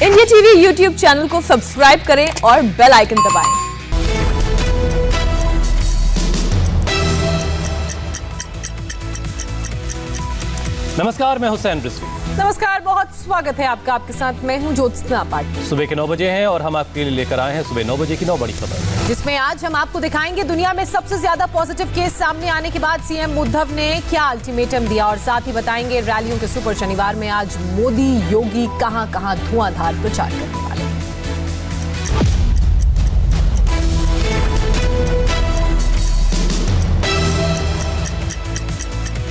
India TV YouTube channel को subscribe करें और बेल आइकन दबाएं। नमस्कार, मैं हुसैन रिजवी। नमस्कार, बहुत स्वागत है आपका। आपके साथ मैं हूं ज्योत्सना पाटिल। सुबह के 9 बजे हैं और हम आपके लिए लेकर आए हैं सुबह 9 बजे की 9 बड़ी खबर, जिसमें आज हम आपको दिखाएंगे दुनिया में सबसे ज्यादा पॉजिटिव केस सामने आने के बाद सीएम उद्धव ने क्या अल्टीमेटम दिया, और साथ ही बताएंगे रैलियों के सुपर शनिवार में आज मोदी योगी कहां-कहां धुआंधार प्रचार करने वाले हैं।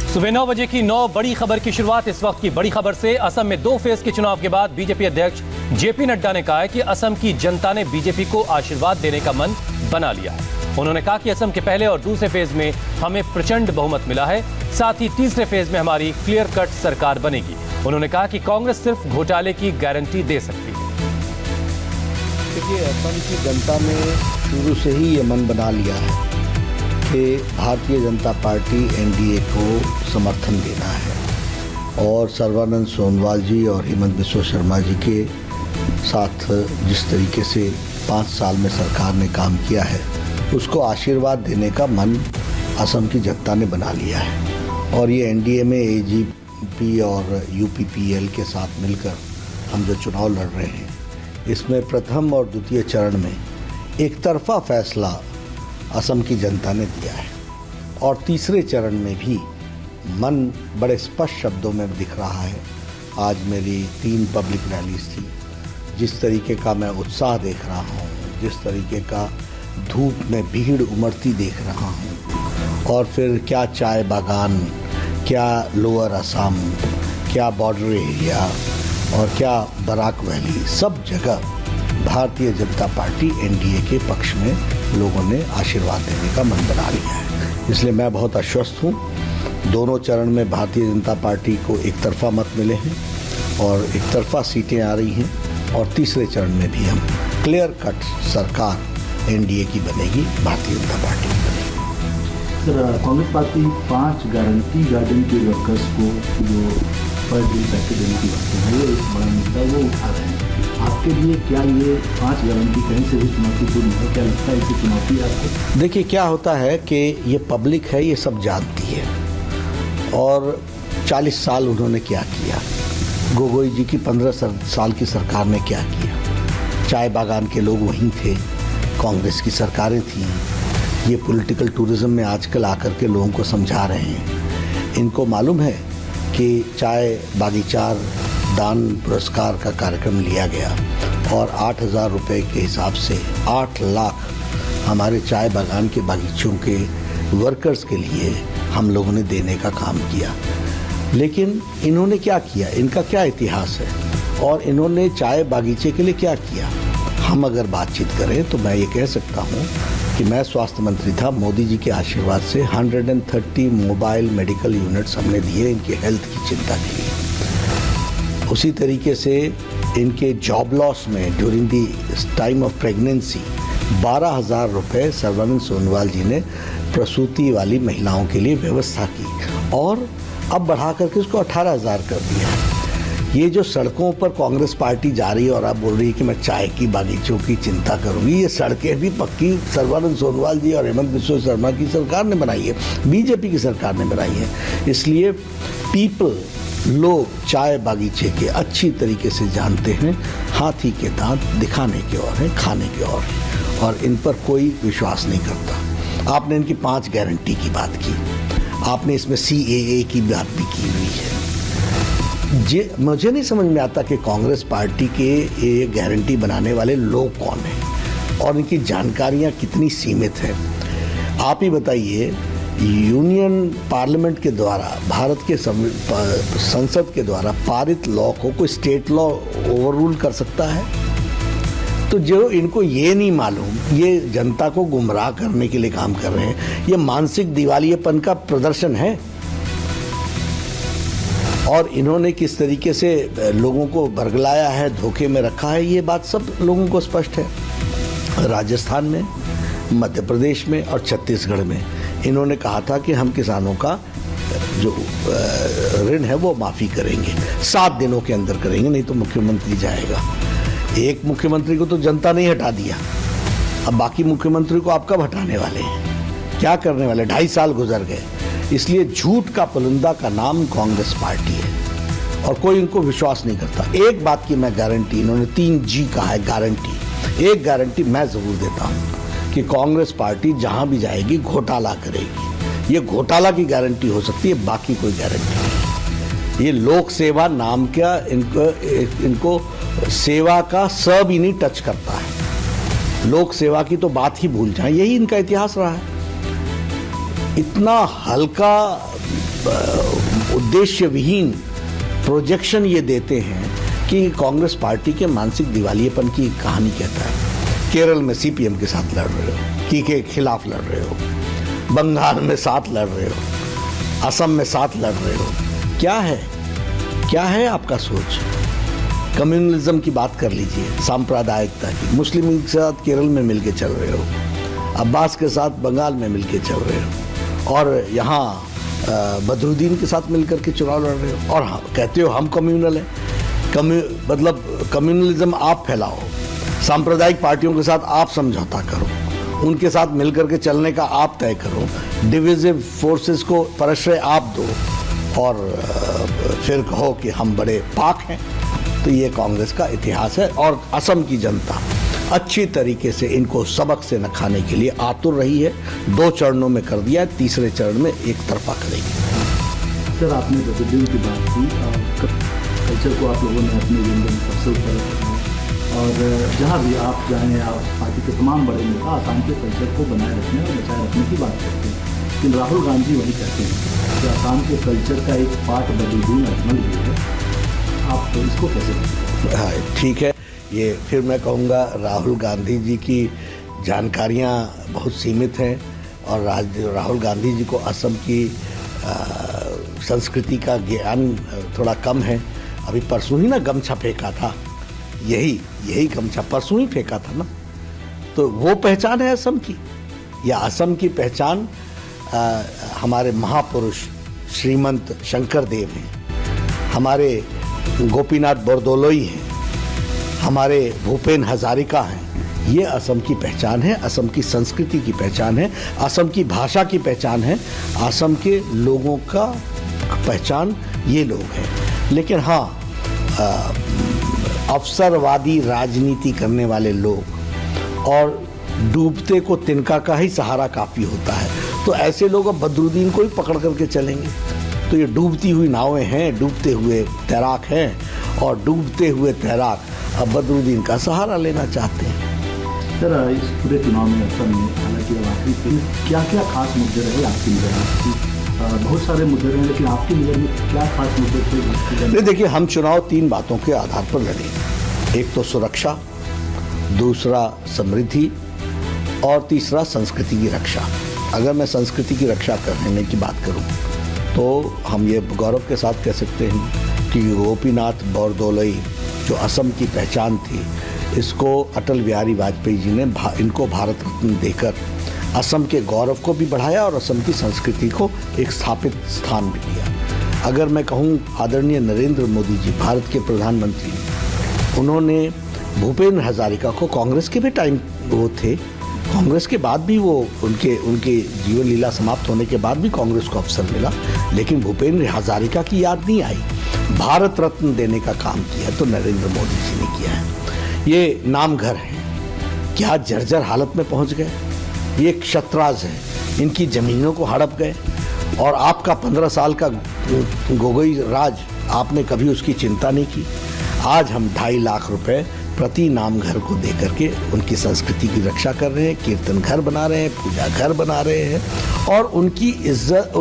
सुबह 9 बजे की 9 बड़ी खबर की शुरुआत इस वक्त की बड़ी खबर से। असम में 2 फेज के चुनाव के बाद बीजेपी अध्यक्ष जेपी नड्डा ने कहा है कि असम की जनता ने बीजेपी को आशीर्वाद देने का मन बना लिया है। उन्होंने कहा कि असम के पहले और दूसरे फेज में हमें प्रचंड बहुमत मिला है, साथ ही तीसरे फेज में हमारी क्लियर कट सरकार बनेगी। उन्होंने कहा कि कांग्रेस सिर्फ घोटाले की गारंटी दे सकती है। देखिए, असम की जनता ने शुरू से ही ये मन बना लिया है कि भारतीय जनता पार्टी एनडीए को समर्थन देना है, और सर्बानंद सोनोवाल जी और हेमंत बिस्वा शर्मा जी के साथ जिस तरीके से 5 साल में सरकार ने काम किया है, उसको आशीर्वाद देने का मन असम की जनता ने बना लिया है। और ये एनडीए में एजीपी और यूपीपीएल के साथ मिलकर हम जो चुनाव लड़ रहे हैं, इसमें प्रथम और द्वितीय चरण में एक तरफा फैसला असम की जनता ने दिया है, और तीसरे चरण में भी मन बड़े स्पष्ट शब्दों में दिख रहा है। आज मेरी 3 पब्लिक रैलीज थी। जिस तरीके का मैं उत्साह देख रहा हूँ, जिस तरीके का धूप में भीड़ उमड़ती देख रहा हूँ, और फिर क्या चाय बागान, क्या लोअर असम, क्या बॉर्डर एरिया और क्या बराक वैली, सब जगह भारतीय जनता पार्टी एनडीए के पक्ष में लोगों ने आशीर्वाद देने का मन बना लिया है। इसलिए मैं बहुत आश्वस्त हूँ। दोनों चरण में भारतीय जनता पार्टी को एक तरफा मत मिले हैं और एक तरफा सीटें आ रही हैं, और तीसरे चरण में भी हम क्लियर कट सरकार एनडीए की बनेगी, भारतीय जनता पार्टी की बनेगी। Sir, Congress party 5 guarantee garden के वर्कर्स को जो पर डे पैकेज देने की बात है, वो एक बड़ा मुद्दा वो उठा रहे हैं। आपके लिए क्या ये 5 गारंटी कहीं से भी चुनौतीपूर्ण है? क्या लगता है इसे चुनौती आपको? देखिए, क्या होता है कि ये पब्लिक है, ये सब जानती है, और 40 साल उन्होंने क्या किया, गोगोई जी की 15 साल की सरकार ने क्या किया। चाय बागान के लोग वहीं थे, कांग्रेस की सरकारें थीं। ये पॉलिटिकल टूरिज्म में आजकल आकर के लोगों को समझा रहे हैं। इनको मालूम है कि चाय बागीचार दान पुरस्कार का कार्यक्रम लिया गया, और 8,000 रुपये के हिसाब से 8 लाख हमारे चाय बागान के बागीचों के वर्कर्स के लिए हम लोगों ने देने का काम किया। लेकिन इन्होंने क्या किया, इनका क्या इतिहास है, और इन्होंने चाय बागीचे के लिए क्या किया। हम अगर बातचीत करें तो मैं ये कह सकता हूँ कि मैं स्वास्थ्य मंत्री था, मोदी जी के आशीर्वाद से 130 मोबाइल मेडिकल यूनिट्स हमने दिए इनके हेल्थ की चिंता के लिए। उसी तरीके से इनके जॉब लॉस में during the time of pregnancy 12,000 रुपये सर्बानंद सोनोवाल जी ने प्रसूति वाली महिलाओं के लिए व्यवस्था की, और अब बढ़ा करके उसको 18,000 कर दिया है। ये जो सड़कों पर कांग्रेस पार्टी जा रही है और आप बोल रही है कि मैं चाय की बागीचों की चिंता करूंगी, ये सड़कें भी पक्की सर्बानंद सोनोवाल जी और हेमंत बिस्वा शर्मा की सरकार ने बनाई है, बीजेपी की सरकार ने बनाई है। इसलिए लोग चाय बागीचे के अच्छी तरीके से जानते हैं। हाथी के दांत दिखाने के और हैं, खाने के और हैं, और इन पर कोई विश्वास नहीं करता। आपने इनकी 5 गारंटी की बात की, आपने इसमें CAA की बात भी की हुई है। मुझे नहीं समझ में आता कि कांग्रेस पार्टी के ये गारंटी बनाने वाले लोग कौन हैं और इनकी जानकारियां कितनी सीमित हैं। आप ही बताइए, यूनियन पार्लियामेंट के द्वारा, भारत के संसद के द्वारा पारित लॉ को कोई स्टेट लॉ ओवररूल कर सकता है? तो जो इनको ये नहीं मालूम, ये जनता को गुमराह करने के लिए काम कर रहे हैं। ये मानसिक दिवालियेपन का प्रदर्शन है, और इन्होंने किस तरीके से लोगों को बरगलाया है, धोखे में रखा है, ये बात सब लोगों को स्पष्ट है। राजस्थान में, मध्य प्रदेश में और छत्तीसगढ़ में इन्होंने कहा था कि हम किसानों का जो ऋण है वो माफ़ी करेंगे, 7 दिनों के अंदर करेंगे, नहीं तो मुख्यमंत्री जाएगा। एक मुख्यमंत्री को तो जनता ने ही हटा दिया, अब बाकी मुख्यमंत्री को आप कब हटाने वाले हैं? क्या करने वाले? 2.5 साल गुजर गए। इसलिए झूठ का पुलिंदा का नाम कांग्रेस पार्टी है और कोई इनको विश्वास नहीं करता। एक बात की मैं गारंटी, इन्होंने 3G कहा है, गारंटी, एक गारंटी मैं जरूर देता हूं कि कांग्रेस पार्टी जहां भी जाएगी घोटाला करेगी। ये घोटाला की गारंटी हो सकती है, बाकी कोई गारंटी नहीं। ये लोक सेवा नाम का इनको सेवा का स भी नहीं टच करता है। लोक सेवा की तो बात ही भूल जाए, यही इनका इतिहास रहा है। इतना हल्का उद्देश्य विहीन प्रोजेक्शन ये देते हैं कि कांग्रेस पार्टी के मानसिक दिवालियेपन की कहानी कहता है। केरल में CPM के साथ लड़ रहे हो, के खिलाफ लड़ रहे हो, बंगाल में साथ लड़ रहे हो, असम में साथ लड़ रहे हो। क्या है आपका सोच? कम्युनलिज्म की बात कर लीजिए, सांप्रदायिकता की। मुस्लिम के साथ केरल में मिलके चल रहे हो, अब्बास के साथ बंगाल में मिलके चल रहे हो, और यहाँ बदरुद्दीन के साथ मिलकर के चुनाव लड़ रहे हो, और हाँ कहते हो हम कम्युनल हैं। मतलब कम्युनलिज्म आप फैलाओ, सांप्रदायिक पार्टियों के साथ आप समझौता करो, उनके साथ मिलकर के चलने का आप तय करो, डिविजिव फोर्सेस को प्रश्रय आप दो, और फिर कहो कि हम बड़े पाक हैं। तो ये कांग्रेस का इतिहास है, और असम की जनता अच्छी तरीके से इनको सबक से न खाने के लिए आतुर रही है। 2 चरणों में कर दिया है, तीसरे चरण में एक तरफा करेगी। सर, आपने बदरुद्दीन की बात की, कल्चर को आप लोगों ने अपने जिंदगी में सबसे ऊपर रखा है, और जहाँ भी आप जाएँ, आप पार्टी के तमाम बड़े नेता आसाम के कल्चर को बनाए रखने और बचाए रखने की बात करते हैं, लेकिन राहुल गांधी वही कहते हैं कि आसाम के कल्चर का एक पार्ट बदरुद्दीन अजमल भी है। आप तो इसको कैसे देखते हैं? हाँ, ठीक है। ये फिर मैं कहूँगा राहुल गांधी जी की जानकारियाँ बहुत सीमित हैं, और राहुल गांधी जी को असम की संस्कृति का ज्ञान थोड़ा कम है। अभी परसों ही ना गमछा फेंका था, यही गमछा परसों ही फेंका था ना, तो वो पहचान है असम की। या असम की पहचान हमारे महापुरुष श्रीमंत शंकर देव हैं, हमारे गोपीनाथ बोरदोलोई हैं, हमारे भूपेन हजारिका हैं। ये असम की पहचान है, असम की संस्कृति की पहचान है, असम की भाषा की पहचान है, असम के लोगों का पहचान ये लोग हैं। लेकिन हाँ, अवसरवादी राजनीति करने वाले लोग, और डूबते को तिनका का ही सहारा काफ़ी होता है, तो ऐसे लोग अब बदरुद्दीन को ही पकड़ करके चलेंगे। तो ये डूबती हुई नावें हैं, डूबते हुए तैराक हैं, और डूबते हुए तैराक अब बदरुद्दीन का सहारा लेना चाहते हैं। सर, इस पूरे चुनाव में असम में हालांकि आखिरी दिन क्या खास मुद्दे रहे आपकी नज़र में? बहुत सारे मुद्दे रहे, लेकिन आपकी नज़र में क्या खास मुद्दे थे? नहीं, देखिए, हम चुनाव 3 बातों के आधार पर लड़े। एक तो सुरक्षा, दूसरा समृद्धि, और तीसरा संस्कृति की रक्षा। अगर मैं संस्कृति की रक्षा करने की बात करूं तो हम ये गौरव के साथ कह सकते हैं कि गोपीनाथ बोरदोलोई जो असम की पहचान थी, इसको अटल बिहारी वाजपेयी जी ने इनको भारत रत्न देकर असम के गौरव को भी बढ़ाया और असम की संस्कृति को एक स्थापित स्थान भी दिया। अगर मैं कहूँ, आदरणीय नरेंद्र मोदी जी भारत के प्रधानमंत्री, उन्होंने भूपेन हजारिका को, कांग्रेस के भी टाइम वो थे, कांग्रेस के बाद भी वो उनके जीवन लीला समाप्त होने के बाद भी कांग्रेस को अवसर मिला, लेकिन भूपेन हजारिका की याद नहीं आई। भारत रत्न देने का काम किया तो नरेंद्र मोदी जी ने किया है। ये नामघर हैं, क्या जर्जर हालत में पहुंच गए। ये क्षत्राज हैं, इनकी जमीनों को हड़प गए, और आपका 15 साल का गोगोई राज, आपने कभी उसकी चिंता नहीं की। आज हम 2.5 लाख रुपए प्रति नामघर को देकर के उनकी संस्कृति की रक्षा कर रहे हैं, कीर्तन घर बना रहे हैं, पूजा घर बना रहे हैं, और उनकी इज्जत,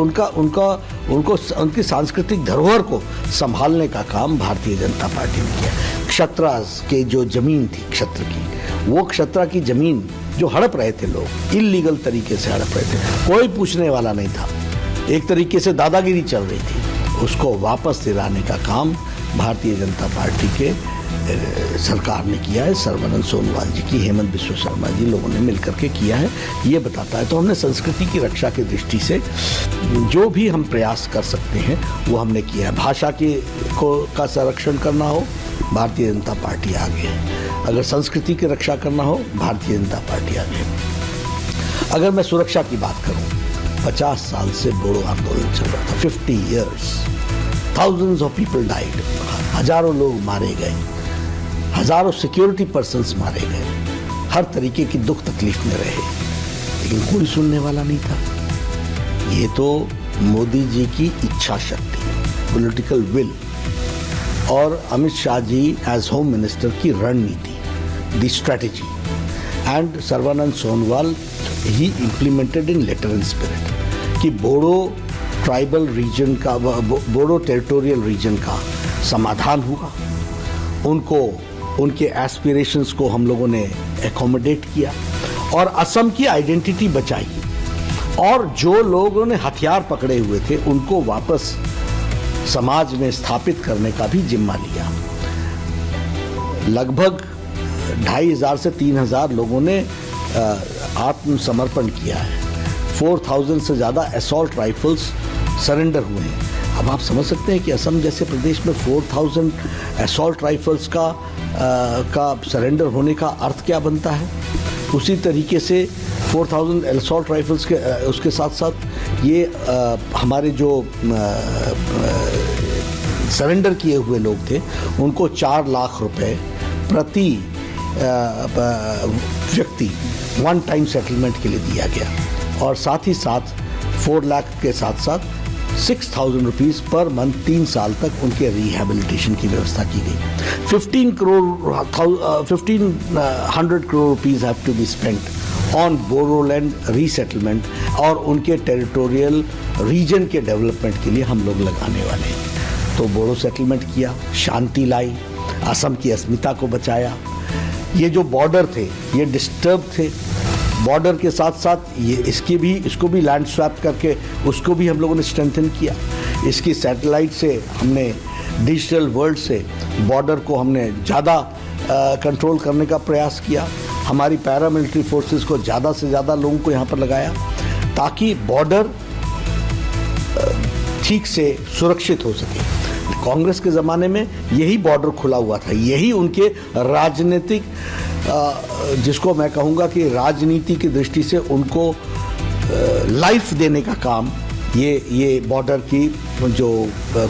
उनकी सांस्कृतिक धरोहर को संभालने का काम भारतीय जनता पार्टी ने किया। क्षत्राज के जो जमीन थी क्षत्र की, वो क्षत्रा की जमीन जो हड़प रहे थे लोग, इल्लीगल तरीके से हड़प रहे थे, कोई पूछने वाला नहीं था, एक तरीके से दादागिरी चल रही थी, उसको वापस दिलाने का काम भारतीय जनता पार्टी के सरकार ने किया है। सर्बानंद सोनोवाल जी की, हेमंत बिस्वा शर्मा जी, लोगों ने मिलकर के किया है। ये बताता है, तो हमने संस्कृति की रक्षा की दृष्टि से जो भी हम प्रयास कर सकते हैं वो हमने किया है। भाषा का संरक्षण करना हो, भारतीय जनता पार्टी आगे है। अगर संस्कृति की रक्षा करना हो, भारतीय जनता पार्टी आगे। अगर मैं सुरक्षा की बात करूं, 50 साल से बोडो आंदोलन चल रहा था, 50 years, thousands of people died, हजारों लोग मारे गए, हजारों सिक्योरिटी पर्सन्स मारे गए, हर तरीके की दुख तकलीफ में रहे, लेकिन कोई सुनने वाला नहीं था। ये तो मोदी जी की इच्छा शक्ति, पॉलिटिकल विल, और Amit Shah ji as home minister की रणनीति, the strategy, and Sarbananda Sonowal he implemented in letter and spirit कि बोडो ट्राइबल रीजन का, बोडो टेरिटोरियल रीजन का समाधान हुआ। उनको, उनके एस्पिरेशंस को हम लोगों ने एकोमोडेट किया और असम की आइडेंटिटी बचाई, और जो लोगों ने हथियार पकड़े हुए थे उनको वापस समाज में स्थापित करने का भी जिम्मा लिया। लगभग 2500 से 3000 लोगों ने आत्मसमर्पण किया है। 4000 से ज़्यादा असॉल्ट राइफल्स सरेंडर हुए हैं। अब आप समझ सकते हैं कि असम जैसे प्रदेश में 4000 असॉल्ट राइफल्स का सरेंडर होने का अर्थ क्या बनता है। उसी तरीके से 4000 असॉल्ट राइफल्स के उसके साथ साथ ये हमारे जो सरेंडर किए हुए लोग थे उनको 4 लाख रुपए प्रति व्यक्ति वन टाइम सेटलमेंट के लिए दिया गया, और साथ ही साथ 4 लाख के साथ साथ 6000 रुपीज़ पर मंथ 3 साल तक उनके रिहेबिलिटेशन की व्यवस्था की गई। 1500 crore rupees have to be spent on Bodoland resettlement, और उनके टेरिटोरियल रीजन के डेवलपमेंट के लिए हम लोग लगाने वाले हैं। तो बोडो सेटलमेंट किया, शांति लाई, असम की अस्मिता को बचाया। ये जो बॉर्डर थे ये डिस्टर्ब थे, बॉर्डर के साथ साथ ये इसको भी लैंड स्वैप करके उसको भी हम लोगों ने स्ट्रेंथन किया। इसकी सैटेलाइट से हमने डिजिटल वर्ल्ड से बॉर्डर को हमने ज़्यादा कंट्रोल करने का प्रयास किया। हमारी पैरामिलिट्री फोर्सेस को ज़्यादा से ज़्यादा लोगों को यहाँ पर लगाया ताकि बॉर्डर ठीक से सुरक्षित हो सके। कांग्रेस के ज़माने में यही बॉर्डर खुला हुआ था, यही उनके राजनीतिक जिसको मैं कहूँगा कि राजनीति की दृष्टि से उनको लाइफ देने का काम ये बॉर्डर की जो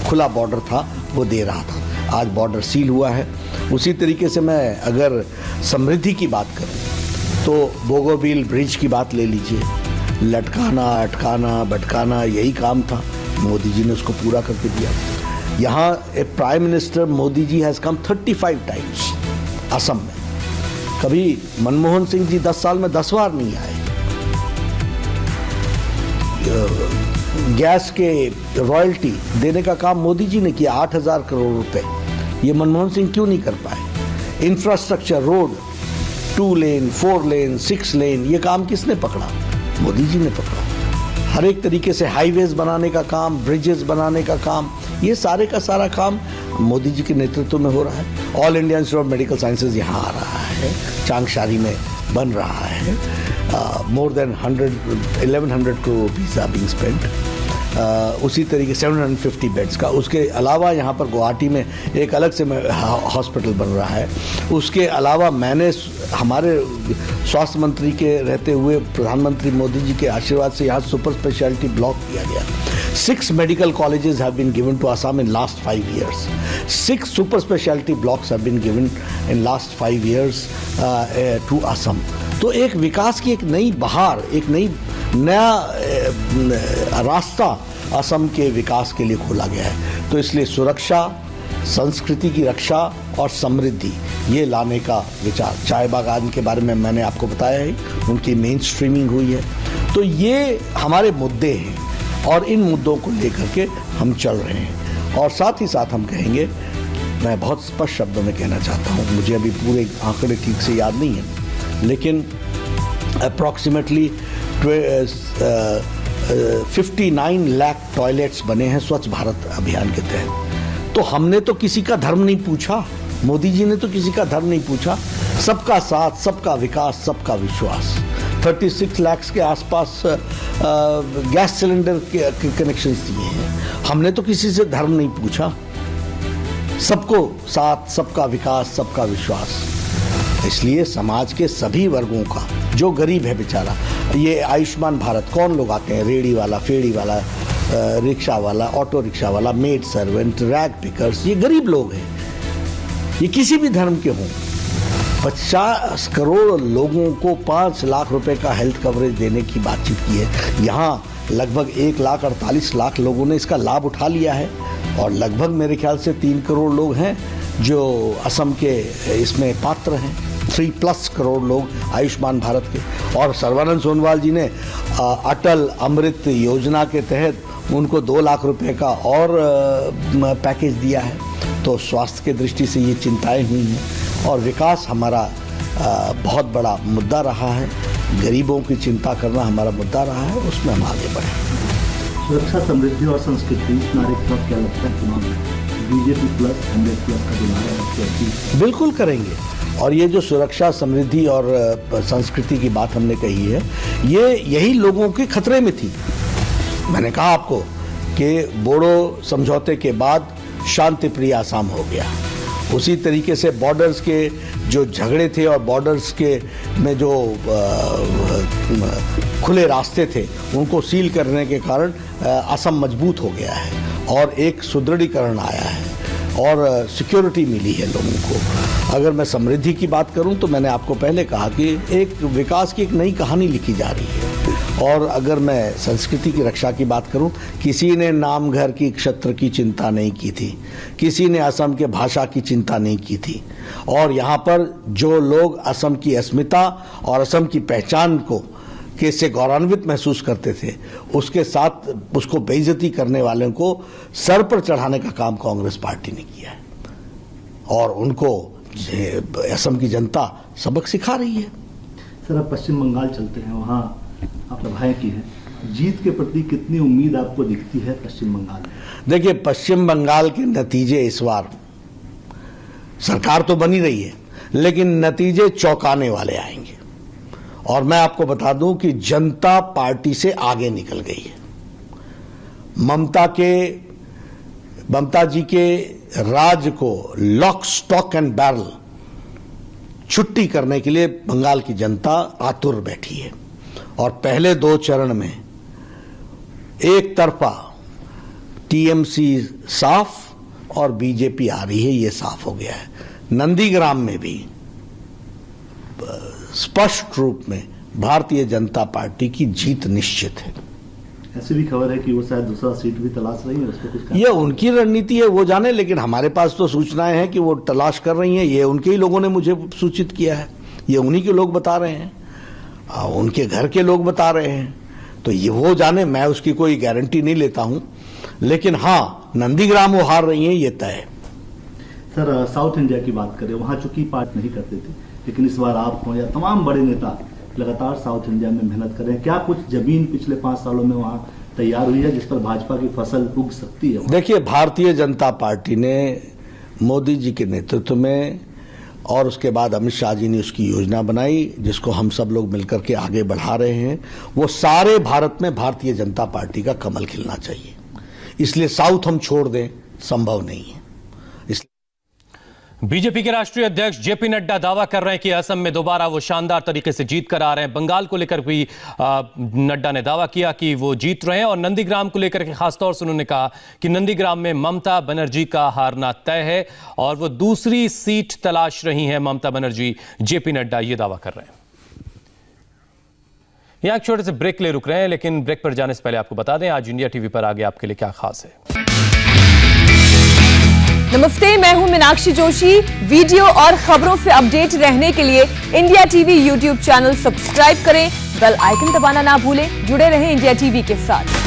खुला बॉर्डर था वो दे रहा था। आज बॉर्डर सील हुआ है। उसी तरीके से मैं अगर समृद्धि की बात करूँ तो बोगोबील ब्रिज की बात ले लीजिए, लटकाना अटकाना भटकाना यही काम था, मोदी जी ने उसको पूरा करके दिया। यहाँ prime minister Modi ji has come 35 times Assam में। कभी मनमोहन सिंह जी 10 साल में 10 बार नहीं आए। गैस के रॉयल्टी देने का काम मोदी जी ने किया, 8000 करोड़ रुपए। ये मनमोहन सिंह क्यों नहीं कर पाए। इंफ्रास्ट्रक्चर, रोड, 2 लेन 4 लेन 6 लेन, ये काम किसने पकड़ा? मोदी जी ने पकड़ा। हर एक तरीके से हाईवेज बनाने का काम, ब्रिजेस बनाने का काम, ये सारे का सारा काम मोदी जी के नेतृत्व में हो रहा है। All India Institute of Medical Sciences यहाँ आ रहा है, चांगशारी में बन रहा है। More than 1100 crore rupees are being spent. उसी तरीके 750 बेड्स का। उसके अलावा यहाँ पर गुवाहाटी में एक अलग से हॉस्पिटल बन रहा है। उसके अलावा मैंने हमारे स्वास्थ्य मंत्री के रहते हुए प्रधानमंत्री मोदी जी के आशीर्वाद से यहाँ सुपर स्पेशलिटी ब्लॉक दिया गया। 6 medical colleges have been given to Assam in last 5 years. 6 super specialty blocks have been given in last 5 years to Assam. तो एक विकास की एक नई बहार, एक नया रास्ता असम के विकास के लिए खोला गया है। तो इसलिए सुरक्षा, संस्कृति की रक्षा और समृद्धि ये लाने का विचार, चाय बागान के बारे में मैंने आपको बताया है, उनकी मेन स्ट्रीमिंग हुई है। तो ये हमारे मुद्दे हैं और इन मुद्दों को लेकर के हम चल रहे हैं। और साथ ही साथ हम कहेंगे, मैं बहुत स्पष्ट शब्दों में कहना चाहता हूँ, मुझे अभी पूरे आंकड़े ठीक से याद नहीं है, लेकिन अप्रॉक्सीमेटली 59 लाख टॉयलेट्स बने हैं स्वच्छ भारत अभियान के तहत। तो हमने तो किसी का धर्म नहीं पूछा, मोदी जी ने तो किसी का धर्म नहीं पूछा। सबका साथ, सबका विकास, सबका विश्वास। 36 लाख के आसपास गैस सिलेंडर के कनेक्शंस दिए हैं। हमने तो किसी से धर्म नहीं पूछा। सबको साथ, सबका विकास, सबका विश्वास। इसलिए समाज के सभी वर्गों का, जो गरीब है बेचारा, ये आयुष्मान भारत कौन लोग आते हैं, रेडी वाला, फेड़ी वाला, रिक्शा वाला, ऑटो रिक्शा वाला, मेड सर्वेंट, रैग पिकर्स, ये गरीब लोग हैं, ये किसी भी धर्म के हों। 50 करोड़ लोगों को 5 लाख रुपए का हेल्थ कवरेज देने की बातचीत की है। यहाँ लगभग 1,48,00,000 लोगों ने इसका लाभ उठा लिया है और लगभग मेरे ख्याल से 3 करोड़ लोग हैं जो असम के इसमें पात्र हैं। 3+ करोड़ लोग आयुष्मान भारत के। और सर्बानंद सोनोवाल जी ने अटल अमृत योजना के तहत उनको 2 लाख रुपए का और पैकेज दिया है। तो स्वास्थ्य के दृष्टि से ये चिंताएं हुई हैं और विकास हमारा बहुत बड़ा मुद्दा रहा है। गरीबों की चिंता करना हमारा मुद्दा रहा है, उसमें हम आगे बढ़े। सुरक्षा, समृद्धि और संस्कृति, इस नारे के साथ क्या लगता है चुनाव में बीजेपी प्लस 100+ का जो नारा है बिल्कुल करेंगे। और ये जो सुरक्षा, समृद्धि और संस्कृति की बात हमने कही है, ये यही लोगों के खतरे में थी। मैंने कहा आपको कि बोडो समझौते के बाद शांति प्रिय आसाम हो गया। उसी तरीके से बॉर्डर्स के जो झगड़े थे और बॉर्डर्स के में जो खुले रास्ते थे उनको सील करने के कारण असम मजबूत हो गया है और एक सुदृढ़ीकरण आया है और सिक्योरिटी मिली है लोगों को। अगर मैं समृद्धि की बात करूं तो मैंने आपको पहले कहा कि एक विकास की एक नई कहानी लिखी जा रही है। और अगर मैं संस्कृति की रक्षा की बात करूं, किसी ने नाम घर की क्षत्र की चिंता नहीं की थी, किसी ने असम के भाषा की चिंता नहीं की थी। और यहाँ पर जो लोग असम की अस्मिता और असम की पहचान को से गौरवान्वित महसूस करते थे, उसके साथ उसको बेइज्जती करने वालों को सर पर चढ़ाने का काम कांग्रेस पार्टी ने किया है और उनको असम की जनता सबक सिखा रही है। सर, आप पश्चिम बंगाल चलते हैं, वहाँ आप सभाएं की हैं, जीत के प्रति कितनी उम्मीद आपको दिखती है पश्चिम बंगाल में? देखिए, पश्चिम बंगाल के नतीजे इस बार, सरकार तो बनी रही है लेकिन नतीजे चौंकाने वाले आएंगे। और मैं आपको बता दूं कि जनता पार्टी से आगे निकल गई है। ममता जी के राज को लॉक, स्टॉक एंड बैरल छुट्टी करने के लिए बंगाल की जनता आतुर बैठी है। और पहले 2 चरण में एक तरफा टीएमसी साफ और बीजेपी आ रही है, ये साफ हो गया है। नंदीग्राम में भी स्पष्ट रूप में भारतीय जनता पार्टी की जीत निश्चित है। ऐसी भी खबर है कि वो शायद दूसरा सीट भी तलाश रही है, उस पर कुछ? ये उनकी रणनीति है, वो जाने, लेकिन हमारे पास तो सूचनाएं हैं कि वो तलाश कर रही हैं। ये उनके ही लोगों ने मुझे सूचित किया है, ये उन्हीं के लोग बता रहे हैं, उनके घर के लोग बता रहे हैं। तो ये वो जाने, मैं उसकी कोई गारंटी नहीं लेता हूं, लेकिन हाँ, नंदीग्राम वो हार रही हैं, ये तय है। सर, साउथ इंडिया की बात करें, वहां चूंकि पार्ट नहीं करते थे, लेकिन इस बार आप हो या तमाम बड़े नेता लगातार साउथ इंडिया में मेहनत कर रहे हैं। क्या कुछ जमीन पिछले 5 सालों में वहां तैयार हुई है जिस पर भाजपा की फसल उग सकती है? देखिए, भारतीय जनता पार्टी ने मोदी जी के नेतृत्व में और उसके बाद अमित शाह जी ने उसकी योजना बनाई, जिसको हम सब लोग मिलकर के आगे बढ़ा रहे हैं। वो सारे भारत में भारतीय जनता पार्टी का कमल खिलना चाहिए, इसलिए साउथ हम छोड़ दें संभव नहीं है। बीजेपी के राष्ट्रीय अध्यक्ष जेपी नड्डा दावा कर रहे हैं कि असम में दोबारा वो शानदार तरीके से जीत कर आ रहे हैं। बंगाल को लेकर भी नड्डा ने दावा किया कि वो जीत रहे हैं और नंदीग्राम को लेकर के खासतौर से उन्होंने कहा कि नंदीग्राम में ममता बनर्जी का हारना तय है और वो दूसरी सीट तलाश रही हैं ममता बनर्जी। जेपी नड्डा ये दावा कर रहे हैं। यहां एक छोटे से ब्रेक ले रुक रहे हैं, लेकिन ब्रेक पर जाने से पहले आपको बता दें आज इंडिया टीवी पर आगे आपके लिए क्या खास है। नमस्ते, मैं हूं मीनाक्षी जोशी। वीडियो और खबरों से अपडेट रहने के लिए India TV YouTube channel subscribe करें, बेल आइकन दबाना ना भूलें। जुड़े रहें इंडिया टीवी के साथ।